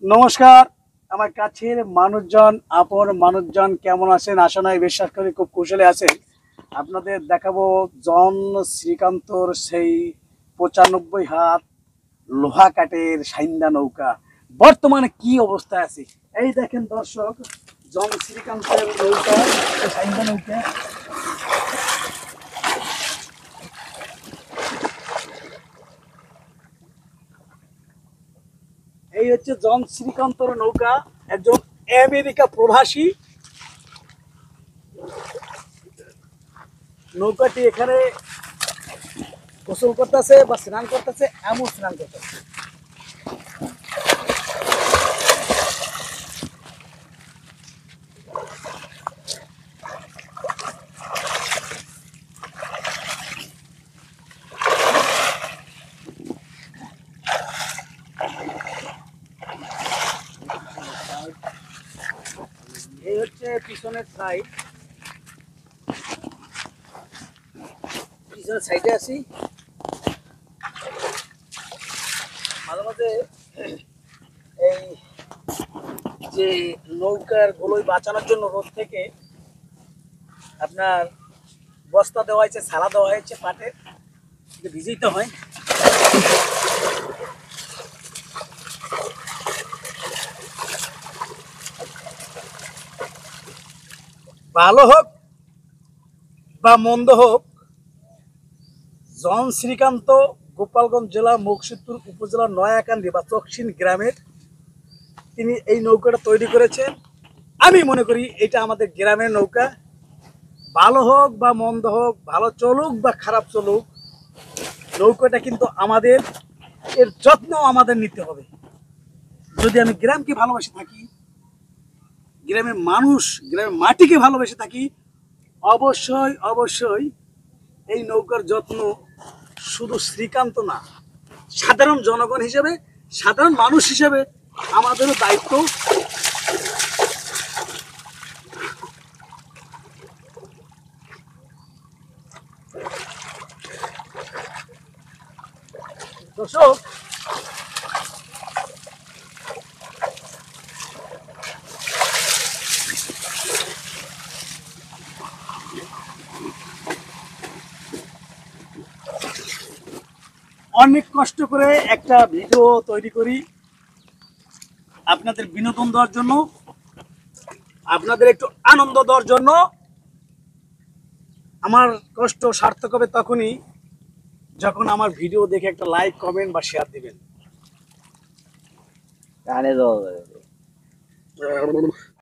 নমস্কার। আমার কাছের মানুষজন, আপন মানুষজন কেমন আছেন? আশা নয় বিশ্বাস করি খুব কুশলে আছেন। আপনাদের দেখাবো জন শ্রীকান্তর সেই 95 হাত লোহা কাঠের সাইন্দা নৌকা বর্তমানে কি অবস্থায় আছে। এই দেখেন দর্শক, জন শ্রীকান্তের নৌকা, সাইন্দা নৌকা। এই হচ্ছে জন শ্রীকান্তর নৌকা, একজন আমেরিকা প্রবাসী। নৌকাটি এখানে গোসল করতেছে বা স্নান করতেছে, এমন স্নান করতেছে। এই হচ্ছে পিছনের সাইড, পিছনের সাইডে আছি। মাঝে মাঝে এই যে নৌকার গোলই বাঁচানোর জন্য রোদ থেকে আপনার বস্তা দেওয়া হয়েছে, ছালা দেওয়া হয়েছে পাটের, ভিজিতে হয়। ভালো হোক বা মন্দ হোক, জন শ্রীকান্ত গোপালগঞ্জ জেলা মুকসিদপুর উপজেলার নয়াকান্দি বা চকসিন গ্রামের তিনি এই নৌকাটা তৈরি করেছেন। আমি মনে করি এটা আমাদের গ্রামের নৌকা। ভালো হোক বা মন্দ হোক, ভালো চলুক বা খারাপ চলুক, নৌকাটা কিন্তু আমাদের, এর যত্ন আমাদের নিতে হবে। যদি আমি গ্রামকে ভালোবেসে থাকি, গ্রামের মানুষ, গ্রামের মাটিকে ভালোবেসে থাকি, অবশ্যই অবশ্যই এই নৌকার যত্ন শুধু শ্রীকান্ত না, সাধারণ জনগণ হিসেবে, সাধারণ মানুষ হিসেবে আমাদেরও দায়িত্ব। দর্শক, অনেক কষ্ট করে একটা ভিডিও তৈরি করি আপনাদের বিনোদন দেওয়ার জন্য, আপনাদের একটু আনন্দ দেওয়ার জন্য। আমার কষ্ট সার্থক হবে তখনই যখন আমার ভিডিও দেখে একটা লাইক, কমেন্ট বা শেয়ার দিবেন।